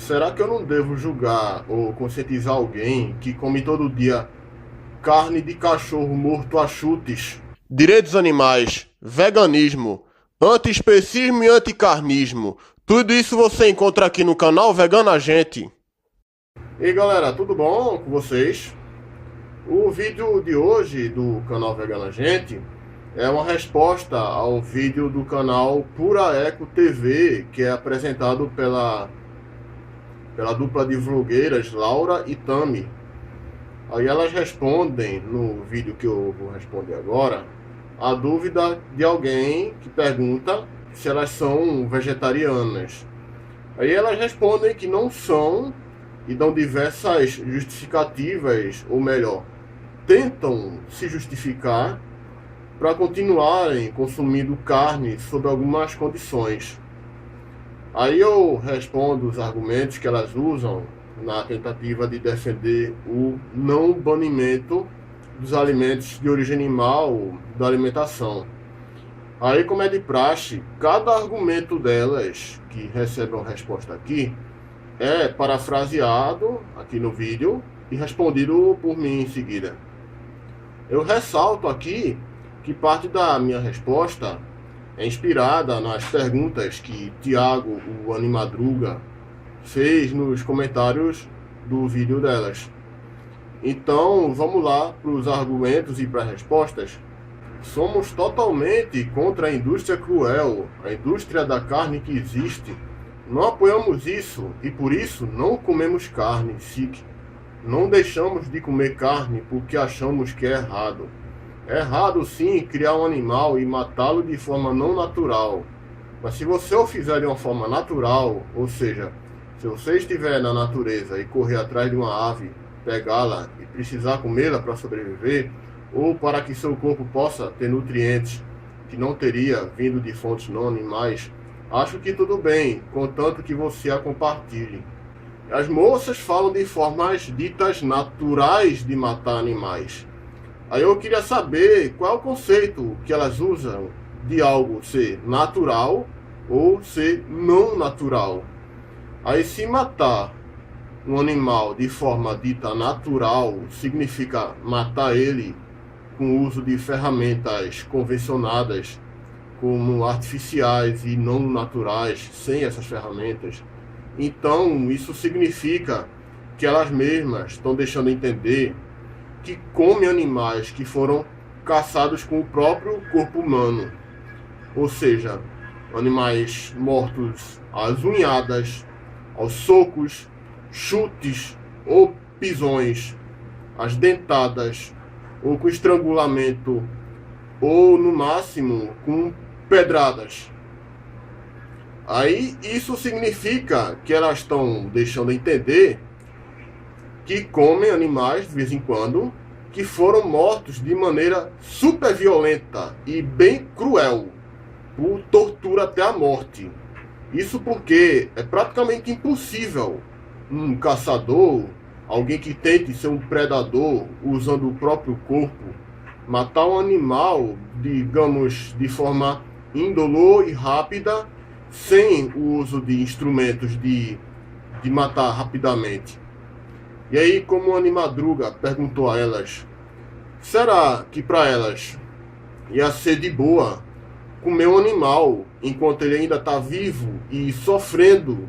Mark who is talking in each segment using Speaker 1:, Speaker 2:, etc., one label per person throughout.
Speaker 1: Será que eu não devo julgar ou conscientizar alguém que come todo dia carne de cachorro morto a chutes? Direitos animais, veganismo, antiespecismo e anticarnismo. Tudo isso você encontra aqui no canal Vegana Gente. E aí galera, tudo bom com vocês? O vídeo de hoje do canal Vegana Gente é uma resposta ao vídeo do canal Pura Eco TV, que é apresentado pela dupla de vlogueiras Laura e Tami. Aí elas respondem, no vídeo que eu vou responder agora, a dúvida de alguém que pergunta se elas são vegetarianas. Aí elas respondem que não são e dão diversas justificativas, ou melhor, tentam se justificar para continuarem consumindo carne sob algumas condições. Aí eu respondo os argumentos que elas usam na tentativa de defender o não banimento dos alimentos de origem animal da alimentação. Aí, como é de praxe, cada argumento delas, que recebe uma resposta aqui, é parafraseado aqui no vídeo e respondido por mim em seguida. Eu ressalto aqui que parte da minha resposta é inspirada nas perguntas que Tiago, o Animadruga, fez nos comentários do vídeo delas. Então, vamos lá para os argumentos e para as respostas. Somos totalmente contra a indústria cruel, a indústria da carne que existe. Não apoiamos isso e por isso não comemos carne, SIC. Não deixamos de comer carne porque achamos que é errado. É errado sim criar um animal e matá-lo de forma não natural. Mas se você o fizer de uma forma natural, ou seja, se você estiver na natureza e correr atrás de uma ave, pegá-la e precisar comê-la para sobreviver, ou para que seu corpo possa ter nutrientes que não teria vindo de fontes não animais, acho que tudo bem, contanto que você a compartilhe. As moças falam de formas ditas naturais de matar animais. Aí eu queria saber qual é o conceito que elas usam de algo ser natural ou ser não natural. Aí se matar um animal de forma dita natural significa matar ele com o uso de ferramentas convencionadas, como artificiais e não naturais, sem essas ferramentas. Então isso significa que elas mesmas estão deixando entender que come animais que foram caçados com o próprio corpo humano, ou seja, animais mortos às unhadas, aos socos, chutes ou pisões, às dentadas, ou com estrangulamento, ou no máximo com pedradas. Aí isso significa que elas estão deixando entender que comem animais de vez em quando que foram mortos de maneira super violenta e bem cruel, por tortura até a morte. Isso porque é praticamente impossível um caçador, alguém que tente ser um predador usando o próprio corpo, matar um animal, digamos, de forma indolor e rápida, sem o uso de instrumentos de matar rapidamente. E aí, como a Animadruga perguntou a elas, será que para elas ia ser de boa comer um animal enquanto ele ainda está vivo e sofrendo,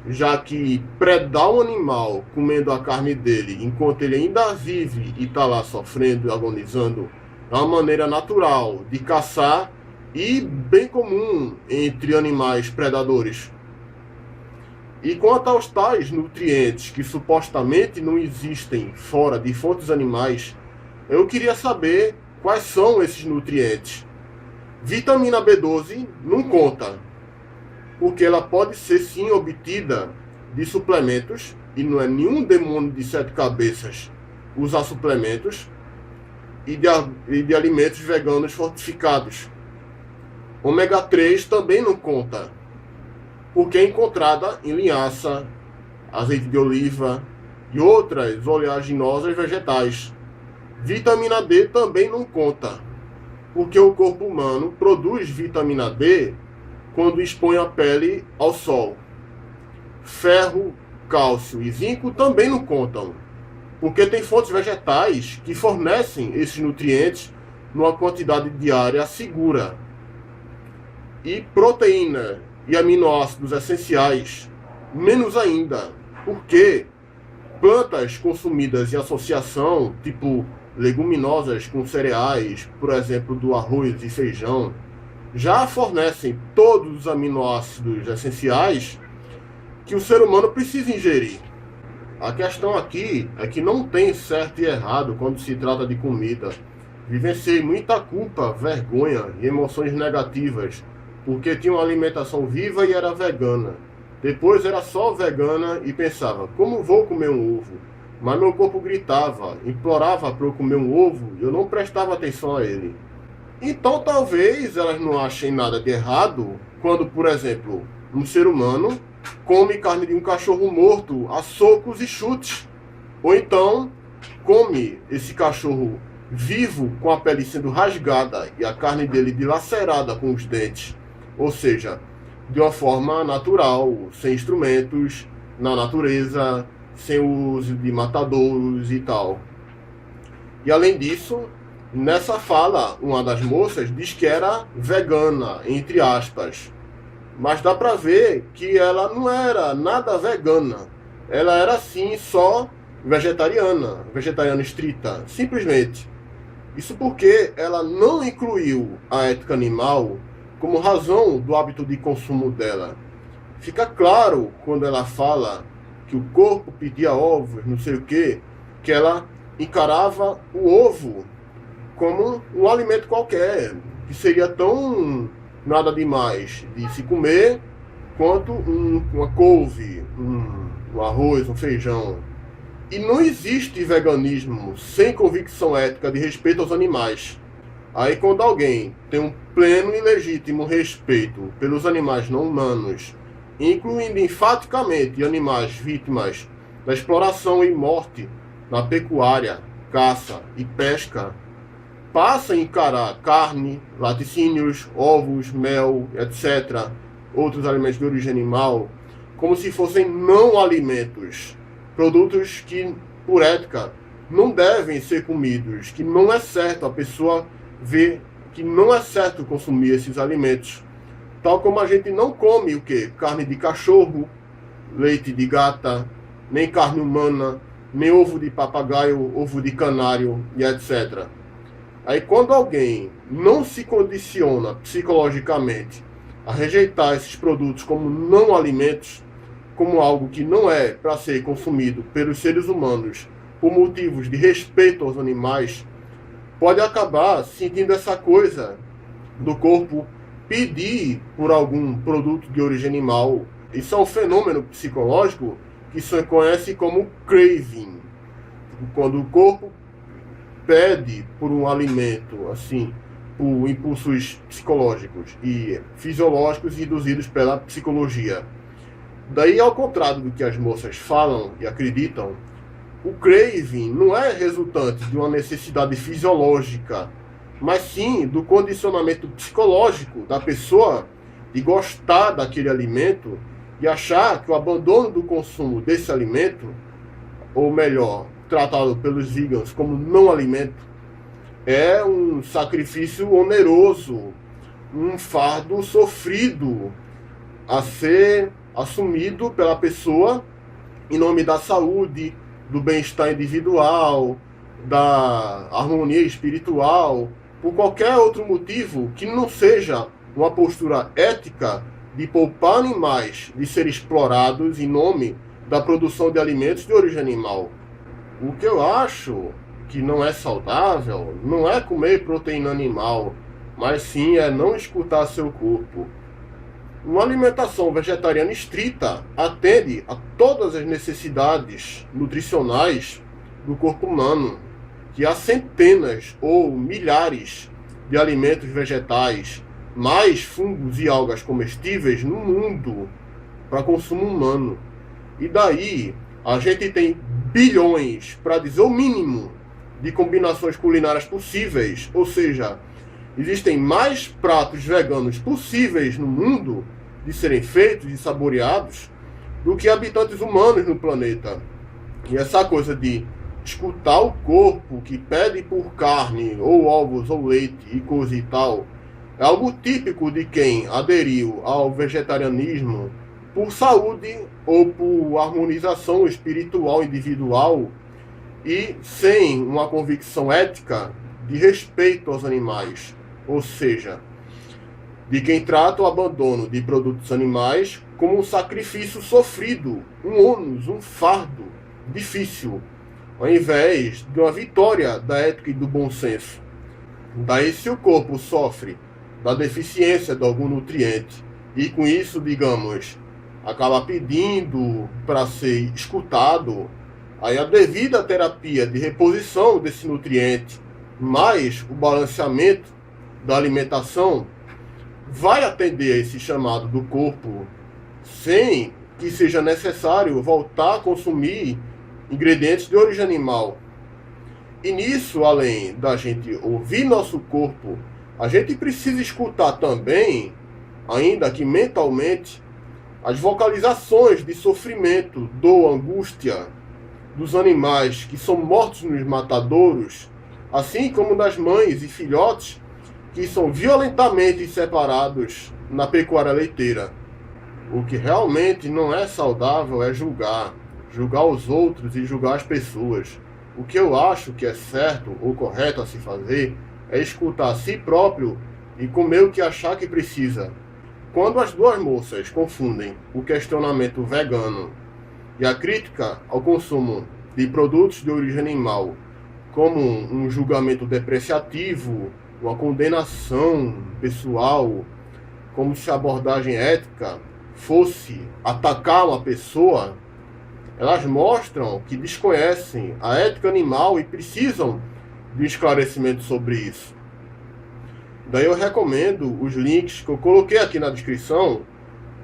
Speaker 1: já que predar um animal comendo a carne dele enquanto ele ainda vive e está lá sofrendo e agonizando é uma maneira natural de caçar e bem comum entre animais predadores. E quanto aos tais nutrientes que supostamente não existem fora de fontes animais, eu queria saber quais são esses nutrientes. Vitamina B12 não conta, porque ela pode ser sim obtida de suplementos, e não é nenhum demônio de 7 cabeças usar suplementos, e de alimentos veganos fortificados. Ômega 3 também não conta, porque é encontrada em linhaça, azeite de oliva e outras oleaginosas vegetais. Vitamina D também não conta, porque o corpo humano produz vitamina D quando expõe a pele ao sol. ferro, cálcio e zinco também não contam, porque tem fontes vegetais que fornecem esses nutrientes numa quantidade diária segura. E proteína e aminoácidos essenciais, menos ainda, porque plantas consumidas em associação, tipo leguminosas com cereais, por exemplo, do arroz e feijão, já fornecem todos os aminoácidos essenciais que o ser humano precisa ingerir. A questão aqui é que não tem certo e errado quando se trata de comida. Vivenciei muita culpa, vergonha e emoções negativas, porque tinha uma alimentação viva e era vegana. Depois era só vegana e pensava, como vou comer um ovo? Mas meu corpo gritava, implorava para eu comer um ovo e eu não prestava atenção a ele. Então talvez elas não achem nada de errado quando, por exemplo, um ser humano come carne de um cachorro morto a socos e chutes. Ou então come esse cachorro vivo com a pele sendo rasgada e a carne dele dilacerada com os dentes. Ou seja, de uma forma natural, sem instrumentos, na natureza, sem o uso de matadouros e tal. E além disso, nessa fala, uma das moças diz que era vegana, entre aspas. Mas dá pra ver que ela não era nada vegana. Ela era sim só vegetariana estrita, simplesmente. Isso porque ela não incluiu a ética animal como razão do hábito de consumo dela. Fica claro quando ela fala que o corpo pedia ovos, não sei o quê, que ela encarava o ovo como um alimento qualquer, que seria tão nada demais de se comer quanto uma couve, um arroz, um feijão. E não existe veganismo sem convicção ética de respeito aos animais. Aí quando alguém tem um pleno e legítimo respeito pelos animais não humanos, incluindo enfaticamente animais vítimas da exploração e morte na pecuária, caça e pesca, passa a encarar carne, laticínios, ovos, mel, etc., outros alimentos de origem animal, como se fossem não alimentos, produtos que, por ética, não devem ser comidos, que não é certo a pessoa ver que não é certo consumir esses alimentos. Tal como a gente não come o quê? Carne de cachorro, leite de gata, nem carne humana, nem ovo de papagaio, ovo de canário e etc. Aí quando alguém não se condiciona psicologicamente a rejeitar esses produtos como não alimentos, como algo que não é para ser consumido pelos seres humanos por motivos de respeito aos animais, pode acabar sentindo essa coisa do corpo pedir por algum produto de origem animal. Isso é um fenômeno psicológico que se conhece como craving. Quando o corpo pede por um alimento, assim, por impulsos psicológicos e fisiológicos induzidos pela psicologia. Daí, ao contrário do que as moças falam e acreditam, o craving não é resultante de uma necessidade fisiológica, mas sim do condicionamento psicológico da pessoa de gostar daquele alimento e achar que o abandono do consumo desse alimento, ou melhor, tratado pelos vegans como não alimento, é um sacrifício oneroso, um fardo sofrido a ser assumido pela pessoa em nome da saúde, do bem-estar individual, da harmonia espiritual, por qualquer outro motivo que não seja uma postura ética de poupar animais de serem explorados em nome da produção de alimentos de origem animal. O que eu acho que não é saudável não é comer proteína animal, mas sim é não escutar seu corpo. Uma alimentação vegetariana estrita atende a todas as necessidades nutricionais do corpo humano, que há centenas ou milhares de alimentos vegetais, mais fungos e algas comestíveis no mundo para consumo humano. E daí a gente tem bilhões, para dizer o mínimo, de combinações culinárias possíveis, ou seja, existem mais pratos veganos possíveis no mundo de serem feitos e saboreados do que habitantes humanos no planeta. E essa coisa de escutar o corpo que pede por carne, ou ovos, ou leite, e coisa e tal, é algo típico de quem aderiu ao vegetarianismo por saúde ou por harmonização espiritual individual e sem uma convicção ética de respeito aos animais, ou seja, de quem trata o abandono de produtos animais como um sacrifício sofrido, um ônus, um fardo difícil, ao invés de uma vitória da ética e do bom senso. Daí, se o corpo sofre da deficiência de algum nutriente e com isso, digamos, acaba pedindo para ser escutado, aí a devida terapia de reposição desse nutriente, mais o balanceamento da alimentação, vai atender a esse chamado do corpo, sem que seja necessário voltar a consumir ingredientes de origem animal. E nisso, além da gente ouvir nosso corpo, a gente precisa escutar também, ainda que mentalmente, as vocalizações de sofrimento, dor, angústia dos animais que são mortos nos matadouros, assim como das mães e filhotes que são violentamente separados na pecuária leiteira. O que realmente não é saudável é julgar os outros e julgar as pessoas. O que eu acho que é certo ou correto a se fazer é escutar a si próprio e comer o que achar que precisa. Quando as duas moças confundem o questionamento vegano e a crítica ao consumo de produtos de origem animal como um julgamento depreciativo, uma condenação pessoal, como se a abordagem ética fosse atacar uma pessoa, elas mostram que desconhecem a ética animal e precisam de um esclarecimento sobre isso. Daí eu recomendo os links que eu coloquei aqui na descrição,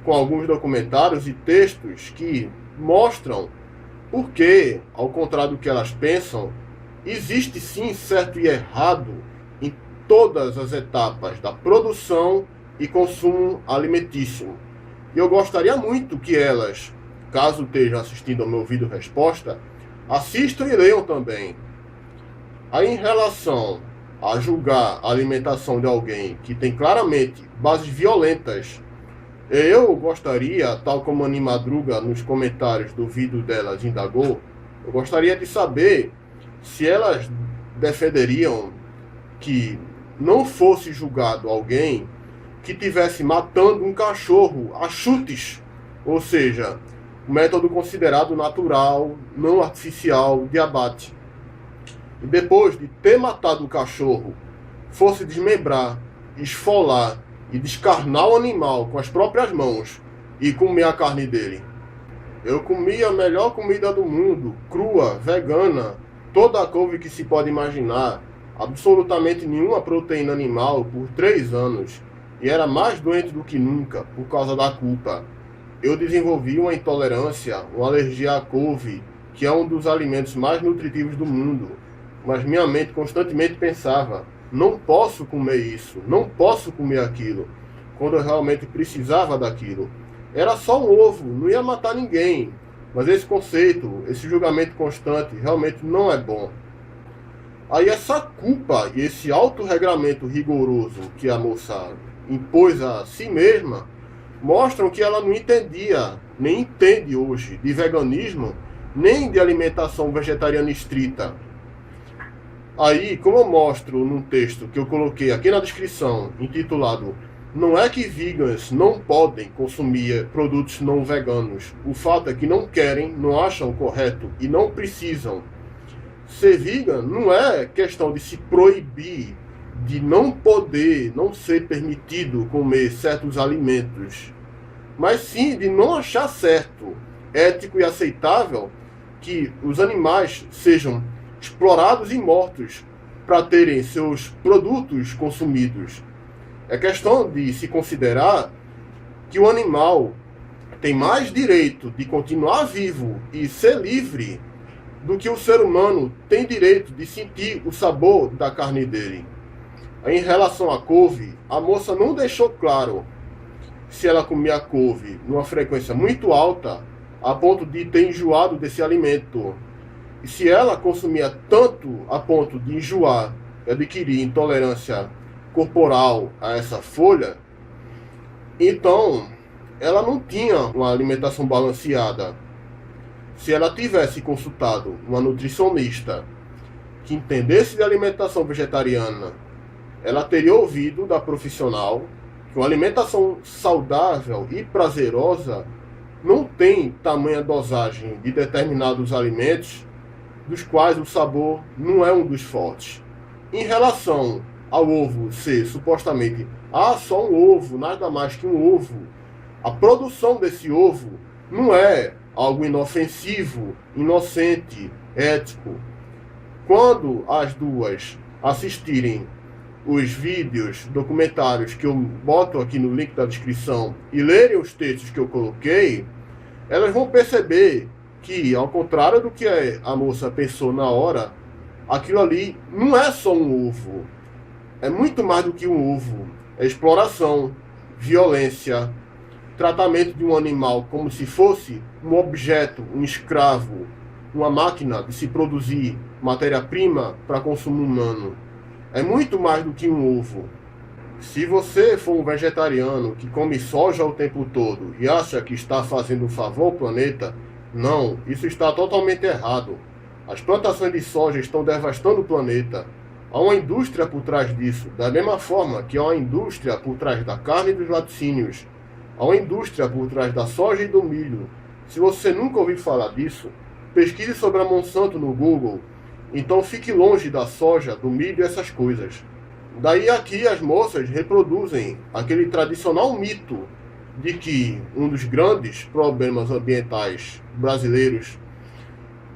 Speaker 1: com alguns documentários e textos que mostram por que, ao contrário do que elas pensam, existe sim certo e errado em todas as etapas da produção e consumo alimentício. E eu gostaria muito que elas, caso estejam assistindo ao meu vídeo resposta, assistam e leiam também. Aí, em relação a julgar a alimentação de alguém que tem claramente bases violentas, eu gostaria, tal como a Ani Madruga nos comentários do vídeo delas indagou, eu gostaria de saber se elas defenderiam que não fosse julgado alguém que tivesse matando um cachorro a chutes, ou seja, um método considerado natural, não artificial, de abate. E depois de ter matado o cachorro, fosse desmembrar, esfolar e descarnar o animal com as próprias mãos e comer a carne dele. Eu comi a melhor comida do mundo, crua, vegana, toda a couve que se pode imaginar, absolutamente nenhuma proteína animal por 3 anos, e era mais doente do que nunca por causa da culpa. Eu desenvolvi uma intolerância, uma alergia à couve, que é um dos alimentos mais nutritivos do mundo. Mas minha mente constantemente pensava, não posso comer isso, não posso comer aquilo, quando eu realmente precisava daquilo. Era só um ovo, não ia matar ninguém. Mas esse conceito, esse julgamento constante, realmente não é bom. Aí essa culpa e esse autorregramento rigoroso que a moça impôs a si mesma, mostram que ela não entendia, nem entende hoje, de veganismo, nem de alimentação vegetariana estrita. Aí, como eu mostro num texto que eu coloquei aqui na descrição, intitulado "Não é que vegans não podem consumir produtos não veganos, o fato é que não querem, não acham correto e não precisam". Ser vegan não é questão de se proibir, de não poder, não ser permitido comer certos alimentos, mas sim de não achar certo, ético e aceitável que os animais sejam explorados e mortos para terem seus produtos consumidos. É questão de se considerar que o animal tem mais direito de continuar vivo e ser livre do que o ser humano tem direito de sentir o sabor da carne dele. Em relação à couve, a moça não deixou claro se ela comia couve numa frequência muito alta a ponto de ter enjoado desse alimento. E se ela consumia tanto a ponto de enjoar e adquirir intolerância corporal a essa folha, então ela não tinha uma alimentação balanceada. Se ela tivesse consultado uma nutricionista que entendesse de alimentação vegetariana, ela teria ouvido da profissional que uma alimentação saudável e prazerosa não tem tamanha dosagem de determinados alimentos dos quais o sabor não é um dos fortes. Em relação ao ovo ser supostamente só um ovo, nada mais que um ovo, a produção desse ovo não é algo inofensivo, inocente, ético. Quando as duas assistirem os vídeos, documentários que eu boto aqui no link da descrição e lerem os textos que eu coloquei, elas vão perceber que, ao contrário do que a moça pensou na hora, aquilo ali não é só um ovo. É muito mais do que um ovo. É exploração, violência, tratamento de um animal como se fosse um objeto, um escravo, uma máquina de se produzir matéria-prima para consumo humano. É muito mais do que um ovo. Se você for um vegetariano que come soja o tempo todo e acha que está fazendo um favor ao planeta, não, isso está totalmente errado. As plantações de soja estão devastando o planeta. Há uma indústria por trás disso, da mesma forma que há uma indústria por trás da carne e dos laticínios. Há uma indústria por trás da soja e do milho. Se você nunca ouviu falar disso, pesquise sobre a Monsanto no Google. Então fique longe da soja, do milho e essas coisas. Daí aqui as moças reproduzem aquele tradicional mito de que um dos grandes problemas ambientais brasileiros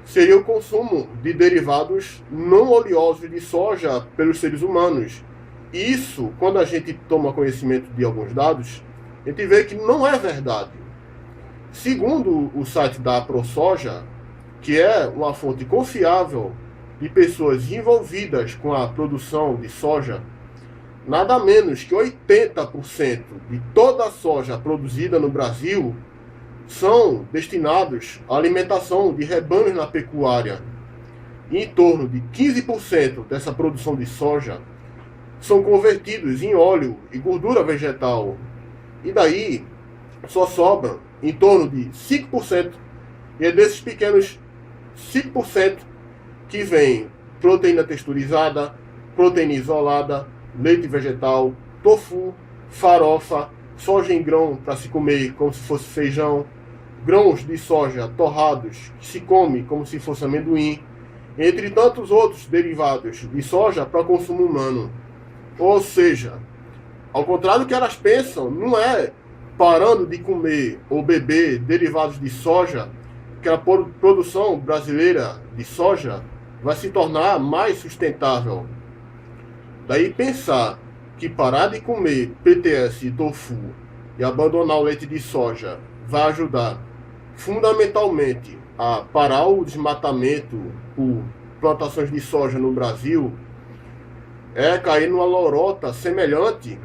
Speaker 1: seria o consumo de derivados não oleosos de soja pelos seres humanos. E isso, quando a gente toma conhecimento de alguns dados, a gente vê que não é verdade. Segundo o site da ProSoja, que é uma fonte confiável de pessoas envolvidas com a produção de soja, nada menos que 80% de toda a soja produzida no Brasil são destinados à alimentação de rebanhos na pecuária. E em torno de 15% dessa produção de soja são convertidos em óleo e gordura vegetal. E daí só sobram em torno de 5%. E é desses pequenos 5% que vem proteína texturizada, proteína isolada, leite vegetal, tofu, farofa, soja em grão para se comer como se fosse feijão, grãos de soja torrados que se come como se fosse amendoim, entre tantos outros derivados de soja para consumo humano. Ou seja, ao contrário do que elas pensam, não é parando de comer ou beber derivados de soja que a produção brasileira de soja vai se tornar mais sustentável. Daí pensar que parar de comer PTS e tofu e abandonar o leite de soja vai ajudar fundamentalmente a parar o desmatamento por plantações de soja no Brasil é cair numa lorota semelhante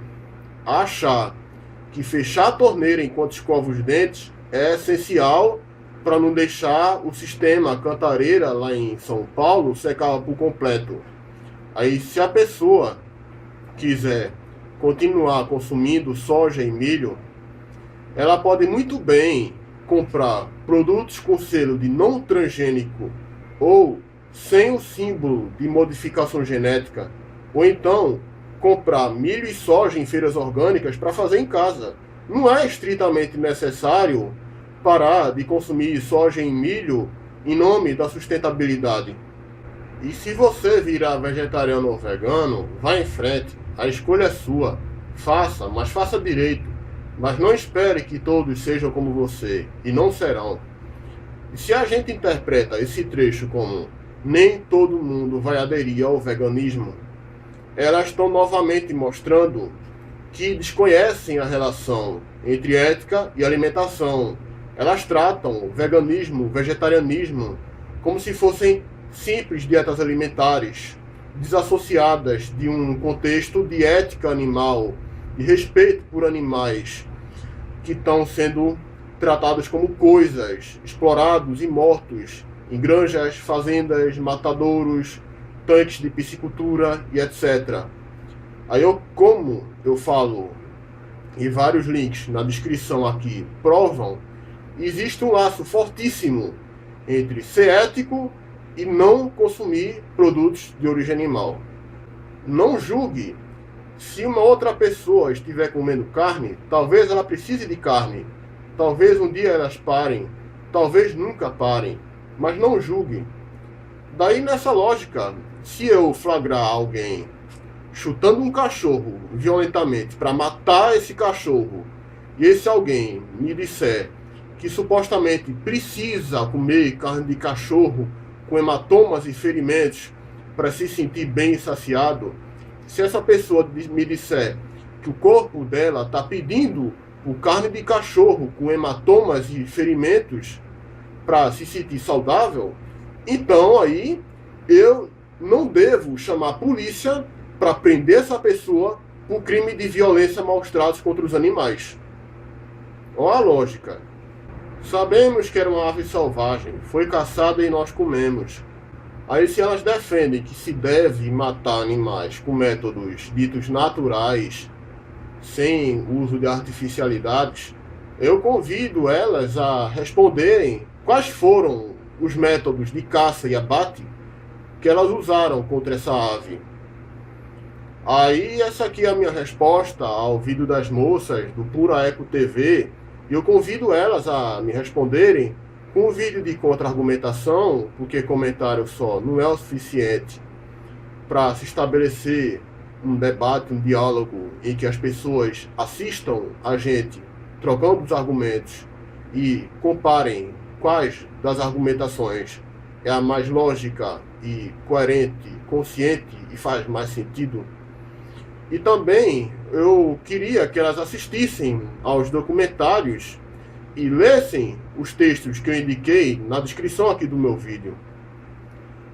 Speaker 1: a achar que fechar a torneira enquanto escova os dentes é essencial para não deixar o sistema Cantareira lá em São Paulo secar por completo. Aí, se a pessoa quiser continuar consumindo soja e milho, ela pode muito bem comprar produtos com selo de não transgênico ou sem o símbolo de modificação genética, ou então comprar milho e soja em feiras orgânicas para fazer em casa. Não é estritamente necessário parar de consumir soja e milho em nome da sustentabilidade. E se você virar vegetariano ou vegano, vá em frente, a escolha é sua. Faça, mas faça direito. Mas não espere que todos sejam como você, e não serão. E se a gente interpreta esse trecho como nem todo mundo vai aderir ao veganismo, elas estão novamente mostrando que desconhecem a relação entre ética e alimentação. Elas tratam o veganismo, o vegetarianismo, como se fossem simples dietas alimentares, desassociadas de um contexto de ética animal, de respeito por animais que estão sendo tratados como coisas, explorados e mortos em granjas, fazendas, matadouros, tanques de piscicultura e etc. Aí como eu falo, e vários links na descrição aqui provam, existe um laço fortíssimo entre ser ético e não consumir produtos de origem animal. Não julgue. Se uma outra pessoa estiver comendo carne, talvez ela precise de carne. Talvez um dia elas parem. Talvez nunca parem. Mas não julgue. Daí nessa lógica, se eu flagrar alguém chutando um cachorro violentamente para matar esse cachorro, e esse alguém me disser que supostamente precisa comer carne de cachorro com hematomas e ferimentos para se sentir bem e saciado, se essa pessoa me disser que o corpo dela está pedindo por carne de cachorro com hematomas e ferimentos para se sentir saudável, então aí eu não devo chamar a polícia para prender essa pessoa por crime de violência maus tratos contra os animais. Olha a lógica. Sabemos que era uma ave selvagem, foi caçada e nós comemos. Aí se elas defendem que se deve matar animais com métodos ditos naturais, sem uso de artificialidades, eu convido elas a responderem quais foram os métodos de caça e abate que elas usaram contra essa ave. Aí essa aqui é a minha resposta ao vídeo das moças do Pura Eco TV, e eu convido elas a me responderem com um vídeo de contra-argumentação, porque comentário só não é o suficiente para se estabelecer um debate, um diálogo em que as pessoas assistam a gente trocando os argumentos e comparem quais das argumentações é a mais lógica e coerente, consciente e faz mais sentido. E também eu queria que elas assistissem aos documentários e lessem os textos que eu indiquei na descrição aqui do meu vídeo.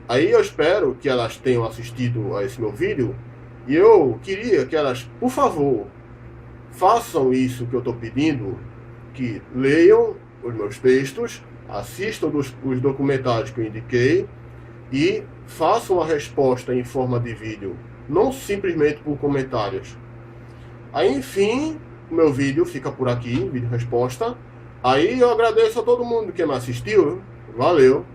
Speaker 1: Aí eu espero que elas tenham assistido a esse meu vídeo, e eu queria que elas, por favor, façam isso que eu estou pedindo, que leiam os meus textos, assistam os documentários que eu indiquei e façam a resposta em forma de vídeo, não simplesmente por comentários. Aí, enfim, o meu vídeo fica por aqui, vídeo resposta. Aí eu agradeço a todo mundo que me assistiu. Valeu.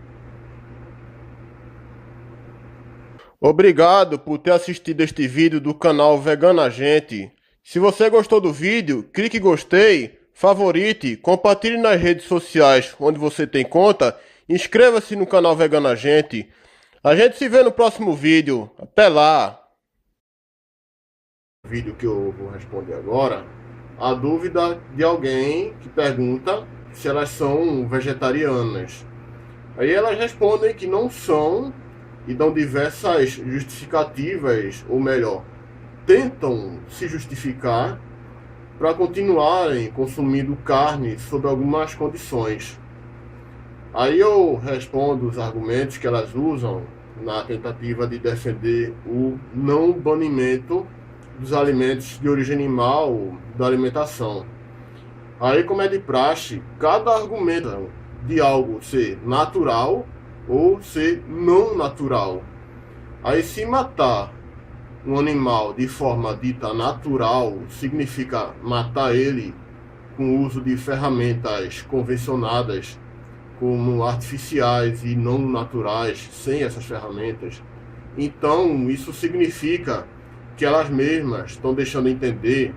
Speaker 1: Obrigado por ter assistido este vídeo do canal Vegana Gente. Se você gostou do vídeo, clique em gostei, favorite, compartilhe nas redes sociais onde você tem conta, inscreva-se no canal Vegana Gente. A gente se vê no próximo vídeo. Até lá! Vídeo que eu vou responder agora, a dúvida de alguém que pergunta se elas são vegetarianas. Aí elas respondem que não são e dão diversas justificativas, ou melhor, tentam se justificar para continuarem consumindo carne sob algumas condições. Aí eu respondo os argumentos que elas usam na tentativa de defender o não banimento dos alimentos de origem animal da alimentação. Aí, como é de praxe, cada argumento de algo ser natural ou ser não natural. Aí, se matar um animal de forma dita natural significa matar ele com o uso de ferramentas convencionadas, como artificiais e não naturais, sem essas ferramentas, então isso significa que elas mesmas estão deixando entender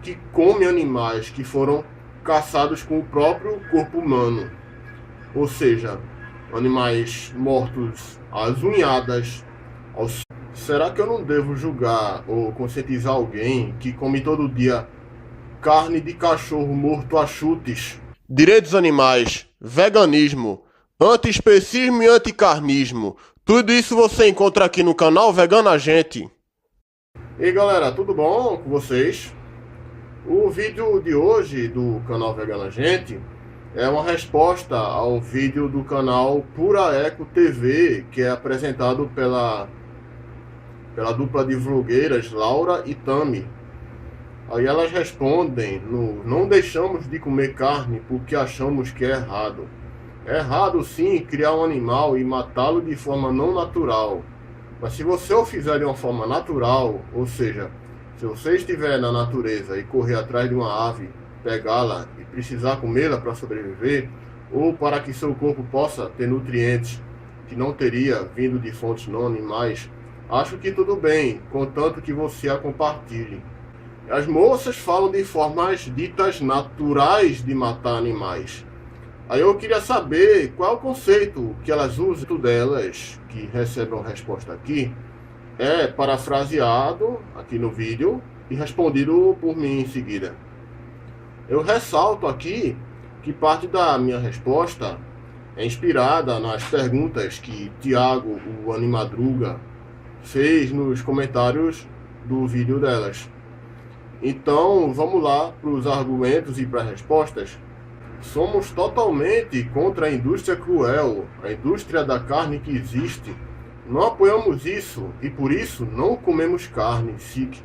Speaker 1: que comem animais que foram caçados com o próprio corpo humano, ou seja, animais mortos às unhadas. Será que eu não devo julgar ou conscientizar alguém que come todo dia carne de cachorro morto a chutes? Direitos animais, veganismo, antiespecismo e anticarnismo, tudo isso você encontra aqui no canal Vegana Gente. E aí galera, tudo bom com vocês? O vídeo de hoje do canal Vegana Gente é uma resposta ao vídeo do canal Pura Eco TV, que é apresentado pela dupla de vlogueiras Laura e Tami. Aí elas respondem não deixamos de comer carne porque achamos que é errado. É errado sim criar um animal e matá-lo de forma não natural. Mas se você o fizer de uma forma natural, ou seja, se você estiver na natureza e correr atrás de uma ave, pegá-la e precisar comê-la para sobreviver, ou para que seu corpo possa ter nutrientes que não teria vindo de fontes não animais, acho que tudo bem, contanto que você a compartilhe. As moças falam de formas ditas naturais de matar animais. Aí eu queria saber qual é o conceito que elas usam delas, que recebem a resposta aqui, é parafraseado aqui no vídeo e respondido por mim em seguida. Eu ressalto aqui que parte da minha resposta é inspirada nas perguntas que Tiago, o Animadruga, fez nos comentários do vídeo delas. Então, vamos lá para os argumentos e para as respostas. Somos totalmente contra a indústria cruel, a indústria da carne que existe. Não apoiamos isso e por isso não comemos carne, SIC.